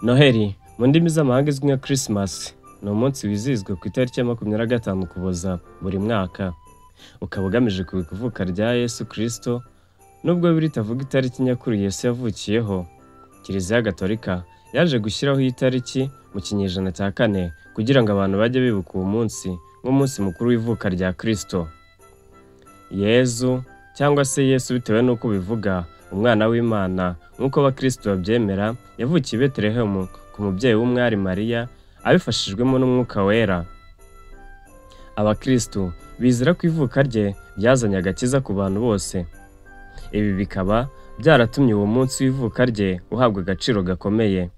Noheli mu ndimi z'amahanga izwi nka Christmas ni umunsi wizihizwa ku itariki ya 25 Ukuboza buri mwaka, ukaba ugamije kwibuka ivuka rya Yesu Kristo. Nubwo Bibiliya itavuga itariki nyakuri Yesu yavukiyeho, Kiliziya Gatolika yaje gushyiraho iyi tariki mu kinyejana cya 4 kugira ngo abantu bajye bibuka uwo munsi nk'umunsi mukuru w'ivuka rya Kristo. Yezu cyangwa se Yesu bitewe n'uko bivuga, umwana w'Imana nk'uko abakristo babyemera, yavukiye i Betelehemu ku mubyeyi w'umwari Mariya abifashijwemo n'Umwuka Wera. Abakristo bizera ko ivuka rye byazanye agakiza ku bantu bose. Ibi bikaba byaratumye uwo munsi w'ivuka rye uhabwa agaciro gakomeye.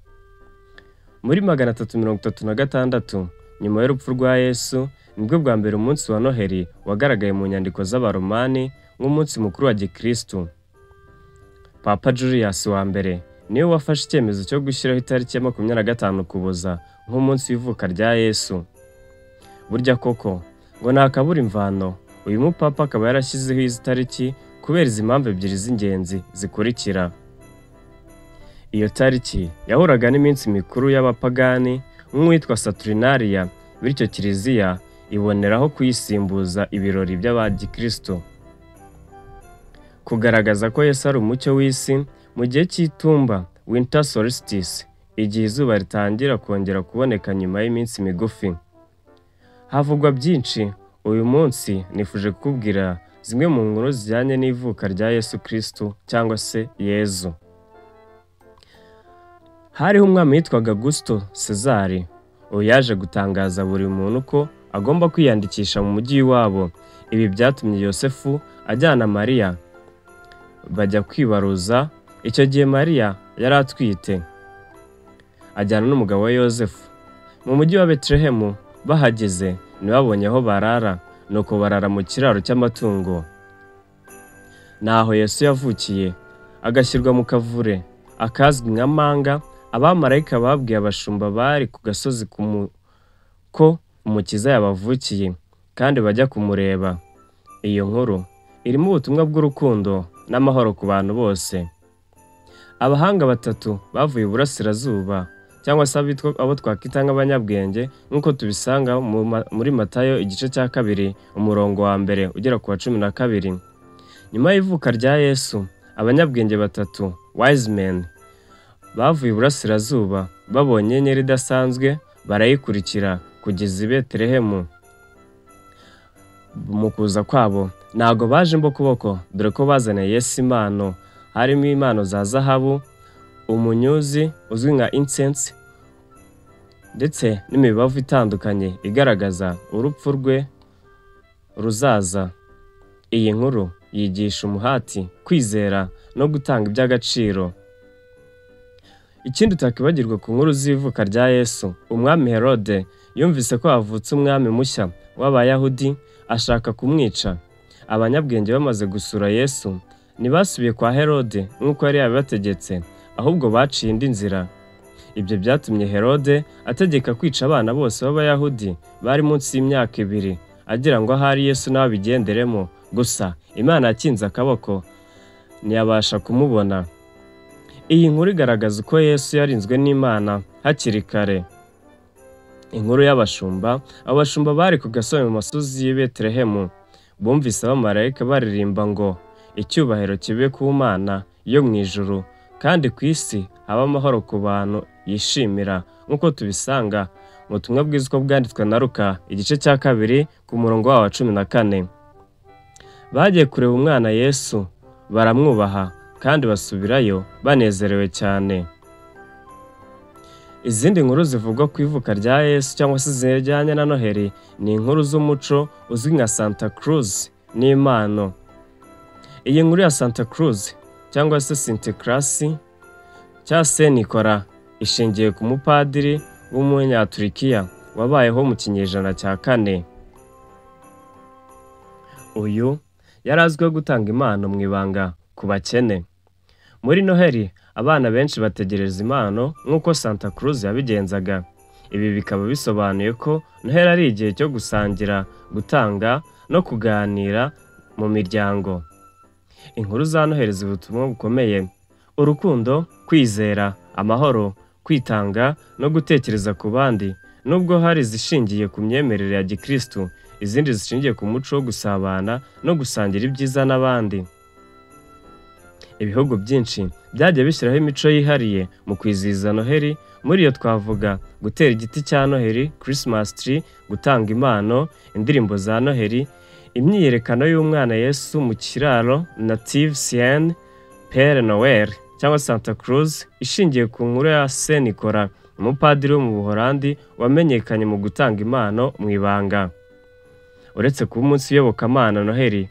Muri 336 nyuma y'urupfu rwa Yesu, nibwo bwa mbere umunsi wa Noheli wagaragaye mu nyandiko z'Abaromani nk'umunsi mukuru wa Gikristo. Papa Julius wa mbere niwe wafashe icyemezo cyo gushyiraho itariki ya 25 Ukuboza nk'umunsi w'ivuka rya Yesu. Burya koko ngo ntakabura imvano, uyu mupapa akaba yarashyizeho izi tariki kubera izi mpamvu ebyiri z'ingenzi zikurikira. Iyo tariki yahuraga n'iminsi mikuru y'abapagani nk'uwitwa Saturnaliya, bityo Kiliziya iboneraho kuyisimbuza ibirori by'abagikristo. Kugaragaza ko Yesu ari umucyo w'isi mu gihe cy'itumba winter solstice, igihe izuba ritangira kongera kuboneka nyuma y'iminsi migufi. Havugwa byinshi uyu munsi, nifuje kukubwira zimwe mu nkuru zijyanye n'ivuka rya Yesu Kristo cyangwa se Yezu. Hariho umwami witwaga Augusto Cesar. Uyu yaje gutangaza buri muntu ko agomba kwiyandikisha mu mujyi wabo. Ibi byatumye Yosefu ajyana Mariya bajya kwibaruza. Icyo gihe Mariya yari atwite, ajyana n'umugabo we Yosefu mu mujyi wa Betelehemu. Bahageze ntibabonye aho barara, nuko barara mu kiraro cy'amatungo. Naho Yesu yavukiye, agashyirwa mu kavure akazwi nka manga. Abamarayika babwiye abashumba bari ku gasozi ko umukiza yabavukiye kandi bajya kumureba. Iyo nkuru irimo ubutumwa bw'urukundo n'amahoro ku bantu bose. Abahanga batatu bavuye iburasirazuba, cyangwa se abo twakwita nk'abanyabwenge, nk'uko tubisanga muri Matayo igice cya 2 umurongo wa 1 ugera ku wa 12. Nyuma y'ivuka rya Yesu, abanyabwenge batatu wise men bavuye iburasirazuba babonye inyenyeri idasanzwe, barayikurikira kugeza i Betelehemu. Mu kuza kwabo ntago baje imbokoboko, dore ko bazaniye Yesu impano. Harimo impano za zahabu, umunyuzi uzwi nka incense, ndetse n'imibavu itandukanye igaragaza urupfu rwe ruzaza. Iyi nkuru yigisha umuhati, kwizera no gutanga iby'agaciro. Ikindi utakibagirwa ku nkuru z'ivuka rya Yesu, umwami Herode yumvise ko havutse umwami mushya w'Abayahudi, ashaka kumwica. Abanyabwenge bamaze gusura Yesu ntibasubiye kwa Herode nk'uko yari yabibategetse, ahubwo baciye indi nzira. Ibyo byatumye Herode ategeka kwica abana bose b'Abayahudi bari munsi y'imyaka 2, agira ngo ahari Yesu nawe abigenderemo. Gusa Imana yakinze akaboko, ntiyabasha kumubona. Iyi nkuru igaragaza uko Yesu yarinzwe n'Imana hakiri kare. Inkuru y'abashumba. Abashumba bari ku gasozi mu masozi y'i Betelehemu, bumvise abamarayika baririmba ngo icyubahiro kibe ku Mana yo mu ijuru, kandi ku isi haba amahoro ku bantu yishimira, nk'uko tubisanga mu butumwa bwiza uko bwanditswe na Luka igice cya 2 ku murongo wa 14. Bagiye kureba umwana Yesu, baramwubaha kandi basubirayo banezerewe cyane. Izindi nkuru zivugwa ku ivuka rya Yesu cyangwa se zijyanye na Noheli ni inkuru z'umuco uzwi nka Santa Cruz n'impano. Iyi nkuru ya Santa Cruz cyangwa se Sinterklaas cya Saint Nicolas ishingiye ku mupadiri w'umunyaturikiya wabayeho mu kinyejana cya 4. Uyu yari azwiho gutanga impano mu ibanga ku bakene. Muri Noheli abana benshi bategereza impano nk'uko Santa Cruz yabigenzaga. Ibi bikaba bisobanuye ko Noheli ari igihe cyo gusangira, gutanga no kuganira mu miryango. Inkuru za Noheli zibutumwa bukomeye: urukundo, kwizera, amahoro, kwitanga no gutekereza ku bandi, nubwo hari izishingiye ku myemerere ya gikristo, izindi zishingiye ku muco wo gusabana no gusangira ibyiza n'abandi. Ibihugu byinshi byagiye bishyiraho imico yihariye mu kwizihiza Noheli. Muri iyo twavuga gutera igiti cya Noheli, Christmas tree, gutanga impano, indirimbo za Noheli, imyiyerekano y'umwana Yesu mu kiraro, Native Scene, Père Noël cyangwa Santa Claus, ishingiye ku nkuru ya Saint Nicolas, umupadiri wo mu Buholandi wamenyekanye mu gutanga impano mu ibanga. Uretse kuba umunsi w'iyobokamana, Noheli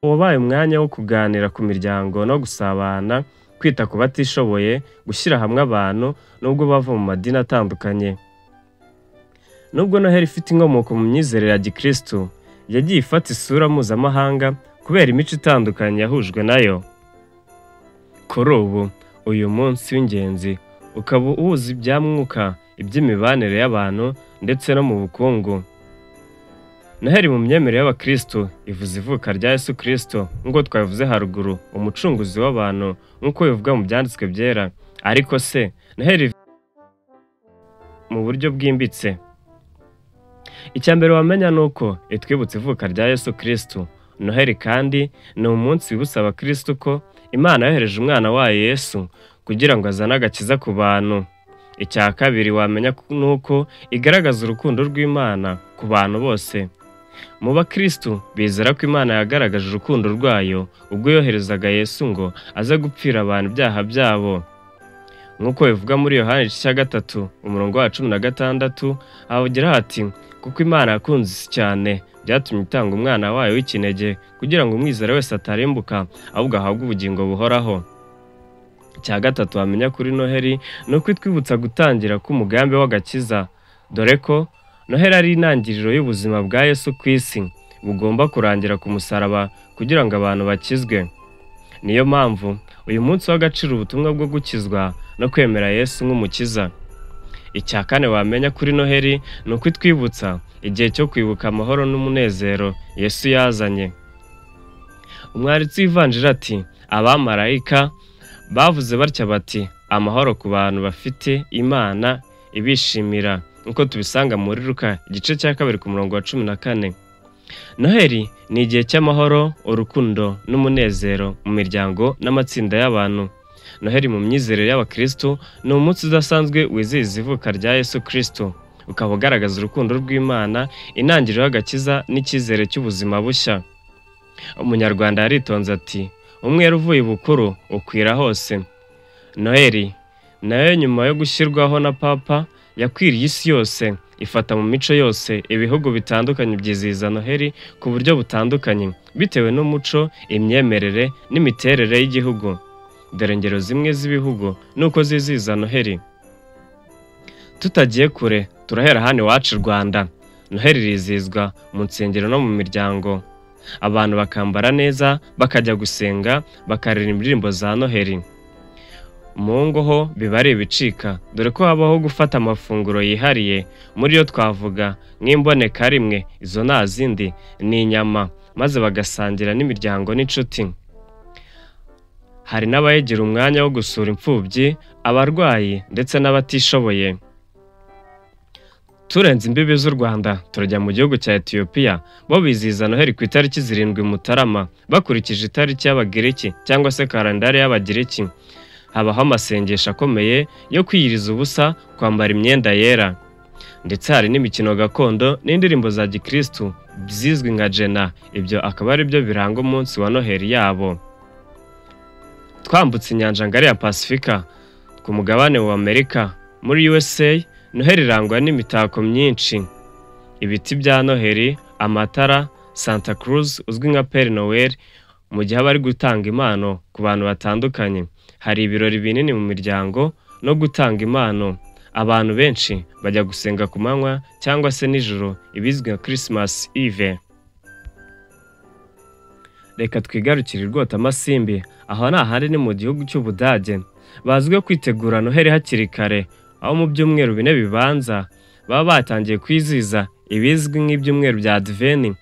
wabaye umwanya wo kuganira ku miryango no gusabana, kwita ku batishoboye, gushyira hamwe abantu nubwo bava mu madini atandukanye. Nubwo Noheli ifite inkomoko mu myizerere ya gikristo, yagiye ifata isura mpuzamahanga kubera imico itandukanye yahujwe nayo. Kuri ubu, uyu munsi w'ingenzi ukaba uhuza ibya mwuka, iby'imibanire y'abantu ndetse no mu bukungu. Noheli mu myemerere y'abakristo ivuza ivuka rya Yesu Kristo, nk'uko twabivuze haruguru, umucunguzi w'abantu nk'uko bivuga mu byanditswe byera. Ariko se Noheli mu buryo bwimbitse? Icya mbere wamenya ni uko itwibutsa ivuka rya Yesu Kristo. Noheli kandi ni umunsi wibutsa abakristo ko Imana yohereje umwana wayo Yesu kugira ngo azane agakiza ku bantu. Icya kabiri wamenya ni uko igaragaza urukundo rw'Imana ku bantu bose. Mu bakristo bizera ko Imana yagaragaje urukundo rwayo ubwo yoherezaga Yesu ngo aze gupfira abantu ibyaha byabo. Nk'uko bivuga muri Yohana 3:16, avugira hati, kuko Imana yakunze isi cyane byatumye itanga umwana wayo w'ikinege kugira ngo umwizera wese atarimbuka ahubwo ahabwe ubugingo buhoraho. Icya gatatu wamenya kuri Noheli ni uko itwibutsa gutangira k'umugambi w'agakiza, dore ko Noheli ari intangiriro y'ubuzima bwa Yesu ku isi, bugomba kurangira ku musaraba kugira ngo abantu bakizwe. Niyo mpamvu uyu munsi w'agaciro ubutumwa bwo gukizwa no kwemera Yesu nk'umukiza. Icya kane wamenya kuri Noheli ni uko itwibutsa igihe cyo kwibuka amahoro n'umunezero Yesu yazanye. Umwanditsi w'ivanjiri ati, abamarayika bavuze batya bati, amahoro ku bantu bafite Imana ibishimira, nk'uko tubisanga muri Luka 2:14. Noheli ni igihe cy'amahoro, urukundo n'umunezero mu miryango n'amatsinda y'abantu. Noheli mu myizerere y'abakristo ni umunsi udasanzwe wizihiza ivuka rya Yesu Kristo, ukaba ugaragaza urukundo rw'Imana, intangiriro y'agakiza n'icyizere cy'ubuzima bushya. Umunyarwanda yaritonze ati, umwera uvuye ibukuru ukwira hose. Noheli nayo nyuma yo gushyirwaho na Papa yakwiriye isi yose, ifata mu mico yose. Ibihugu bitandukanye byizihiza Noheli ku buryo butandukanye bitewe n'umuco, imyemerere n'imiterere y'igihugu. Dore ingero zimwe z'ibihugu nuko zizihiza Noheli. Tutagiye kure, turahera hano iwacu i Rwanda. Noheli rizihizwa mu nsengero no mu miryango. Abantu bakambara neza, bakajya gusenga, bakaririmba indirimbo za Noheli. Mu ngo ho biba ari ibicika, dore ko habaho gufata amafunguro yihariye. Muri yo twavuga nk'imboneka rimwe, izo nta zindi, ni inyama, maze bagasangira n'imiryango n'inshuti. Hari n'abayigira umwanya wo gusura imfubyi, abarwayi ndetse n'abatishoboye. Turenze imbibi z'u Rwanda turajya mu gihugu cya Ethiopia, bo bizihiza Noheli ku itariki 7 Mutarama bakurikije itariki y'Abagiriki cyangwa se kalendari y'Abagiriki. Habaho amasengesho akomeye yo kwiyiriza ubusa, kwambara imyenda yera, ndetse hari n'imikino gakondo n'indirimbo za gikristo zizwi nka jena. Ibyo akaba ari byo biranga umunsi wa Noheli yabo. Twambutse inyanja ngari ya Pasifika ku mugabane wa Amerika, muri USA, Noheli irangwa n'imitako myinshi, ibiti bya Noheli, amatara, Santa Claus uzwi nka Père Noël, mu gihe bari gutanga impano ku bantu batandukanye. Hari ibirori binini mu miryango no gutanga impano. Abantu benshi bajya gusenga ku manywa cyangwa se nijoro, ibizwi nka Christmas Eve. Reka twigarukire Rwotamasimbi, aho n'ahandi ni mu gihugu cy'Ubudage. Bazwiho kwitegura Noheli hakiri kare, aho mu byumweru 4 bibanza baba batangiye kwizihiza ibizwi nk'ibyumweru bya Advent.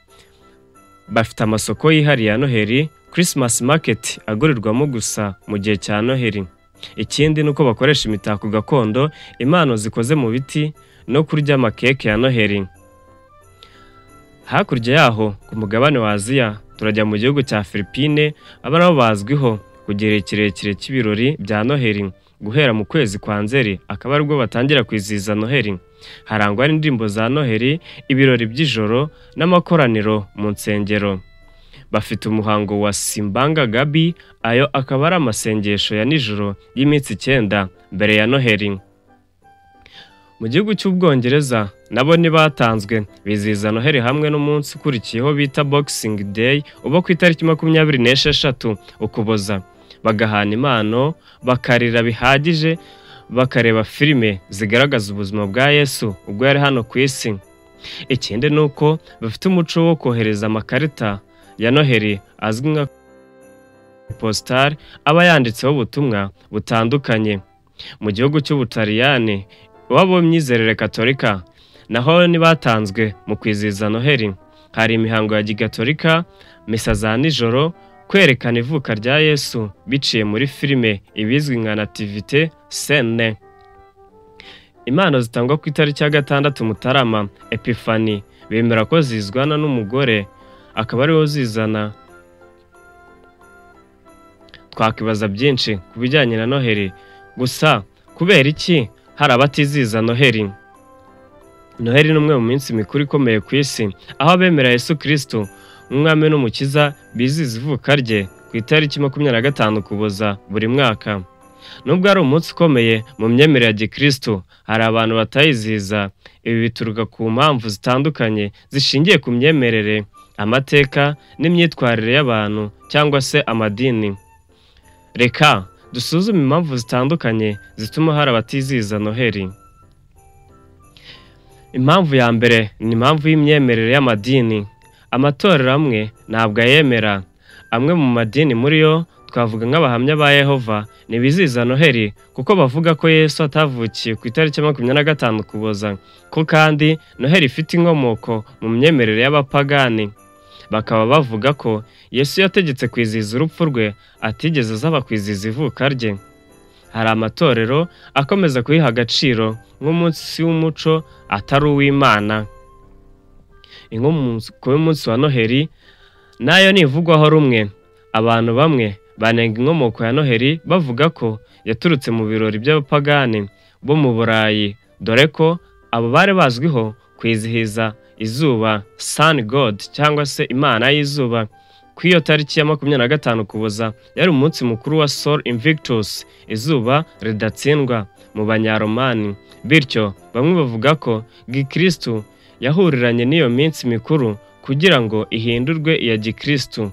Bafite amasoko yihariye ya Noheli, Christmas market agurirwamo gusa mu gihe cya Noheli. Ikindi ni uko bakoresha imitako gakondo, impano zikoze mu biti no kurya amakeke ya Noheli. Hakurya yaho ku mugabane wa Aziya turajya mu gihugu cya Philippine, aba nabo bazwiho kugira kirekire cy'ibirori bya Noheli. Guhera mu kwezi kwa Nzeri akaba aribwo batangira kwizihiza Noheli. Harangwa n'indirimbo za Noheli, ibirori by'ijoro n'amakoraniro mu nsengero. Bafite umuhango wa Simbanga Gabi, ayo akaba ari amasengesho ya nijoro y'iminsi 9 mbere ya Noheli. Mu gihugu cy'Ubwongereza nabo batanzwe bizihiza Noheli hamwe n'umunsi ukurikiyeho bita Boxing Day uba ku itariki 26 Ukuboza. Bagahana impano, bakarira bihagije, bakareba filime zigaragaza ubuzima bwa Yesu ubwo yari hano ku isi. Ikindi ni uko bafite umuco wo kohereza amakarita ya Noheli azwi nka postal, aba yanditseho ubutumwa butandukanye. Mu gihugu cy'Ubutaliyani wabo myizerere Katolika naho batanzwe mu kwizihiza Noheli. Hari imihango ya Gigatolika, misa za nijoro, kwerekana ivuka rya Yesu biciye muri filime ibizwi nka Nativite Scene. Impano zitangwa ku itariki ya 6 Mutarama, Epifani, bemera ko zizwana n'umugore akaba ariho zizana. Twakibaza byinshi ku bijyanye na Noheli, gusa kubera iki hari abatizihiza Noheli? Noheli ni umwe mu minsi mikuru ikomeye ku isi, aho abemera Yesu Kristo umwami n'umukiza bizihiza ivuka rye ku itariki 25 Ukuboza buri mwaka. Nubwo ari umunsi ukomeye mu myemerere ya Gikristo, hari abantu batayizihiza. Ibi bituruka ku mpamvu zitandukanye zishingiye ku myemerere, amateka n'imyitwarire y'abantu cyangwa se amadini. Reka dusuzume impamvu zitandukanye zituma hari abatizihiza Noheli. Impamvu ya mbere ni impamvu y'imyemerere y'amadini. Amatorero amwe ntabwo ayemera. Amwe mu madini muri yo twavuga nk'abahamya ba Yehova ntibizihiza Noheli kuko bavuga ko Yesu atavukiye ku itariki 25 Ukuboza, ko kandi Noheli ifite inkomoko mu myemerere y'abapagani. Bakaba bavuga ko Yesu yategetse kwizihiza urupfu rwe, atigeze azaba kwizihiza ivuka rye. Hari amatorero akomeza kuyiha agaciro nk'umunsi w'umuco atari uw'Imana. Inkomoko y'umunsi wa Noheli nayo nivugwaho rumwe. Abantu bamwe banenga inkomoko ya Noheli bavuga ko yaturutse mu birori by'abapagani bo mu Burayi, dore ko abo bari bazwiho kwizihiza izuba, Sun God cyangwa se Imana y'izuba. Ku iyo tariki ya 25 Ukuboza yari umunsi mukuru wa Sol Invictus, izuba ridatsindwa mu Banyaromani. Bityo bamwe bavuga ko Gikristo yahuriranye n'iyo minsi mikuru kugira ngo ihindurwe iya Gikristo.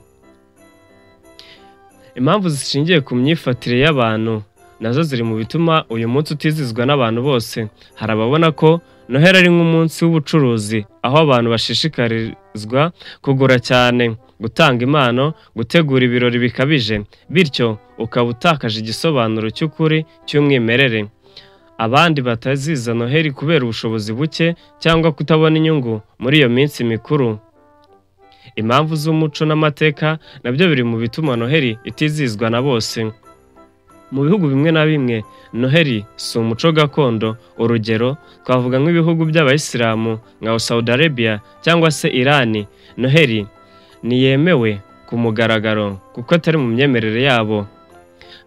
Impamvu zishingiye ku myifatire y'abantu nazo ziri mu bituma uyu munsi utizizwa n'abantu bose. Hari ababona ko Noheli ari nk'umunsi w'ubucuruzi, aho abantu bashishikarizwa kugura cyane, gutanga impano, gutegura ibirori bikabije, bityo ukaba utakaje igisobanuro cy'ukuri cy'umwimerere. Abandi batazihiza Noheli kubera ubushobozi buke cyangwa kutabona inyungu muri iyo minsi mikuru. Impamvu z'umuco n'amateka nabyo biri mu bituma Noheli itizizwa na bose. Mu bihugu bimwe na bimwe Noheli si umuco gakondo. Urugero twavuga nk'ibihugu by'Abayisilamu nka Saudi Arabia cyangwa se Irani. Noheli ntiyemewe ku mugaragaro kuko atari mu myemerere yabo.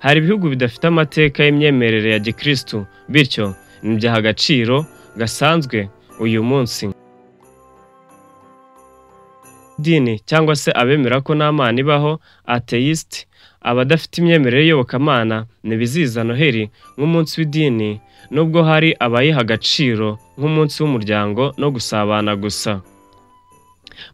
Hari ibihugu bidafite amateka y'imyemerere ya Gikristo, bityo ntibyaha agaciro gasanzwe uyu munsi. Dini cyangwa se abemera ko nta Mana ibaho, atheist, abadafite imyemerere y'Iyobokamana ntibizihiza Noheli nk'umunsi w'idini, nubwo hari abayiha agaciro nk'umunsi w'umuryango no gusabana gusa.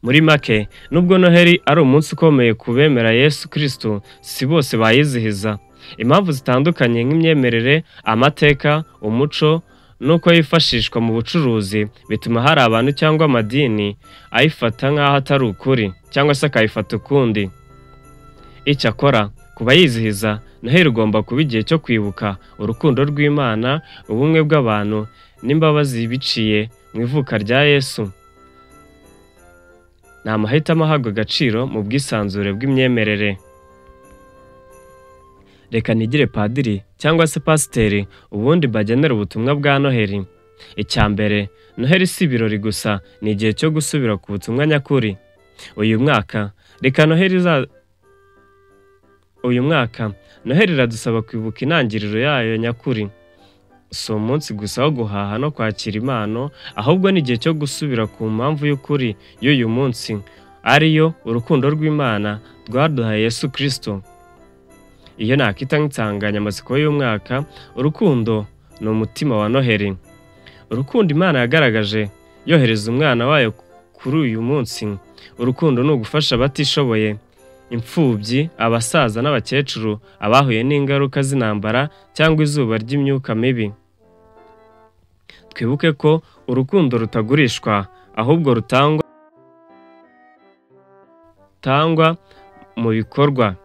Muri make, nubwo Noheli ari umunsi ukomeye ku bemera Yesu Kristo, si bose bayizihiza. Impamvu zitandukanye nk'imyemerere, amateka, umuco nuko yifashishwa mu bucuruzi bituma hari abantu cyangwa amadini ayifata nk'aho atari ukuri cyangwa se akayifata ukundi. Icyakora ku bayizihiza, Noheli igomba kuba igihe cyo kwibuka urukundo rw'Imana, ubumwe bw'abantu n'imbabazi biciye mu ivuka rya Yesu. Ni amahitamo ahabwa agaciro mu bwisanzure bw'imyemerere. reka nigire padiri cyangwa se pasiteri ubundi mbagenera ubutumwa bwa Noheli. Icya mbere, Noheli si ibirori gusa, ni igihe cyo gusubira ku butumwa nyakuri. Uyu mwaka Noheli iradusaba kwibuka intangiriro yayo nyakuri. Si umunsi gusa wo guhaha no kwakira impano, ahubwo ni igihe cyo gusubira ku mpamvu y'ukuri y'uyu munsi, ariyo urukundo rw'Imana rwaduhaye Yesu Kristo. Iyo nakita nk'insanganyamatsiko y'umwaka, urukundo ni umutima wa Noheli. Urukundo Imana yagaragaje yohereza umwana wayo kuri uyu munsi. Urukundo ni ugufasha abatishoboye, imfubyi, abasaza n'abakecuru, abahuye n'ingaruka z'intambara cyangwa izuba ry'imyuka mibi. Twibuke ko urukundo rutagurishwa, ahubwo rutangwa mu bikorwa.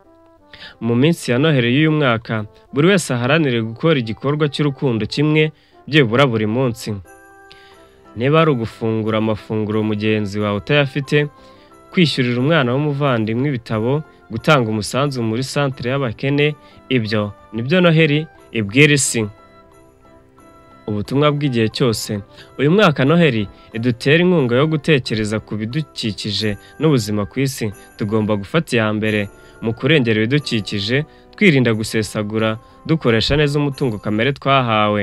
Mu minsi ya Noheli y'uyu mwaka, buri wese aharanire gukora igikorwa cy'urukundo kimwe byibura buri munsi. Niba ari ugufungura amafunguro mugenzi wawe utayafite, kwishyurira umwana w'umuvandimwe ibitabo, gutanga umusanzu muri santere y'abakene, ibyo nibyo Noheli ibwira isi. Ubutumwa bw'igihe cyose. Uyu mwaka Noheli idutera inkunga yo gutekereza ku bidukikije n'ubuzima ku isi. Tugomba gufata iya mbere mu kurengera ibidukikije, twirinda gusesagura, dukoresha neza umutungo kamere twahawe.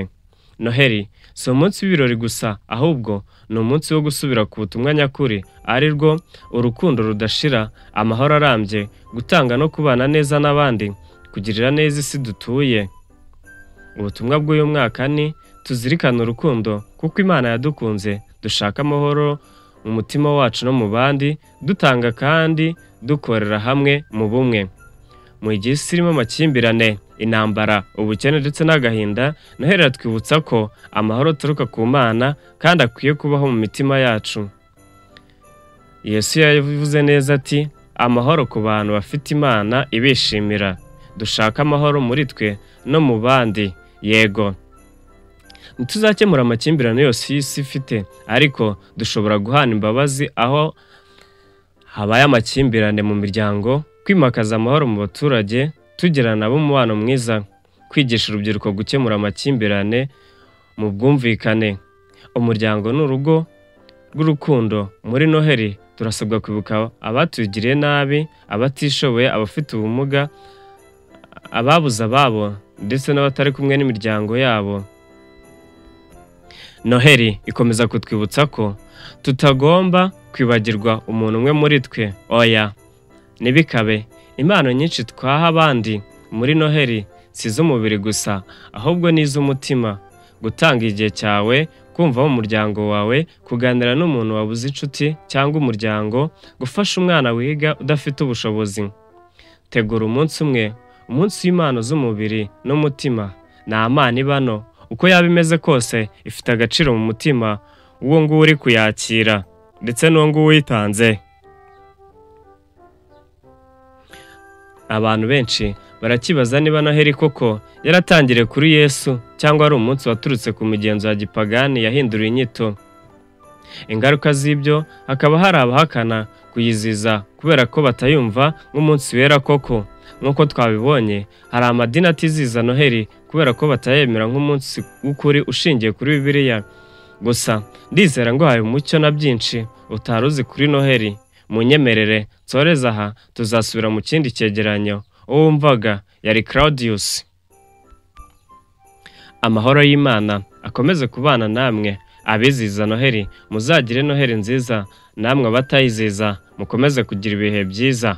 Noheli si umunsi w'ibirori gusa, ahubwo ni umunsi wo gusubira ku butumwa nyakuri, ari rwo urukundo rudashira, amahoro arambye, gutanga no kubana neza n'abandi, kugirira neza isi dutuye. Ubutumwa bw'uyu mwaka ni tuzirikane urukundo, kuko Imana yadukunze, dushaka amahoro mu mutima wacu no mu bandi, dutanga kandi dukorera hamwe mu bumwe. Mu gihe isi irimo amakimbirane, intambara, ubukene ndetse n'agahinda, Noheli iratwibutsa ko amahoro aturuka ku Mana kandi akwiye kubaho mu mitima yacu. Yesu yavuze neza ati, amahoro ku bantu bafite Imana ibishimira. Dushaka amahoro muri twe no mu bandi. Yego, ntituzakemura amakimbirane yose y'isi ifite, ariko dushobora guhana imbabazi aho habaye amakimbirane mu miryango, kwimakaza amahoro mu baturage, tugirana nabo umubano mwiza, kwigisha urubyiruko gukemura amakimbirane mu bwumvikane. Umuryango ni urugo rw'urukundo. Muri Noheli turasabwa kwibuka abatugiriye nabi, abatishoboye, abafite ubumuga, ababuze ababo ndetse n'abatari kumwe n'imiryango yabo. Noheli ikomeza kutwibutsa ko tutagomba kwibagirwa umuntu umwe muri twe. Oya, ntibikabe. Impano nyinshi twaha abandi muri Noheli si iz'umubiri gusa, ahubwo ni iz'umutima. Gutanga igihe cyawe, kumva mu muryango wawe, kuganira n'umuntu wabuze inshuti cyangwa umuryango, gufasha umwana wiga udafite ubushobozi. Tegura umunsi umwe, umunsi w'impano z'umubiri n'umutima. Nta mpano ibano, uko yaba imeze kose, ifite agaciro mu mutima uwo nguwo uri kuyakira ndetse n'uwo nguwo uyitanze. Abantu benshi barakibaza niba Noheli koko yaratangiriye kuri Yesu cyangwa ari umunsi waturutse ku migenzo ya gipagani yahinduriye inyito. Ingaruka z'ibyo, hakaba hari abahakana kuyiziza kubera ko batayumva nk'umunsi wera koko. Nk'uko twabibonye, hari amadini atiziza Noheli kubera ko batayemera nk'umunsi w'ukuri ushingiye kuri Bibiliya. Gusa ndizera ngo hari umucyo na byinshi utari uzi kuri Noheli. Munyemerere nsoreza aha, tuzasubira mu kindi cyegeranyo. Uwo wumvaga yari Claudius. Amahoro y'Imana akomeze kubana namwe. Abiziza Noheli muzagire Noheli nziza, namwe abatayiziza mukomeze kugira ibihe byiza.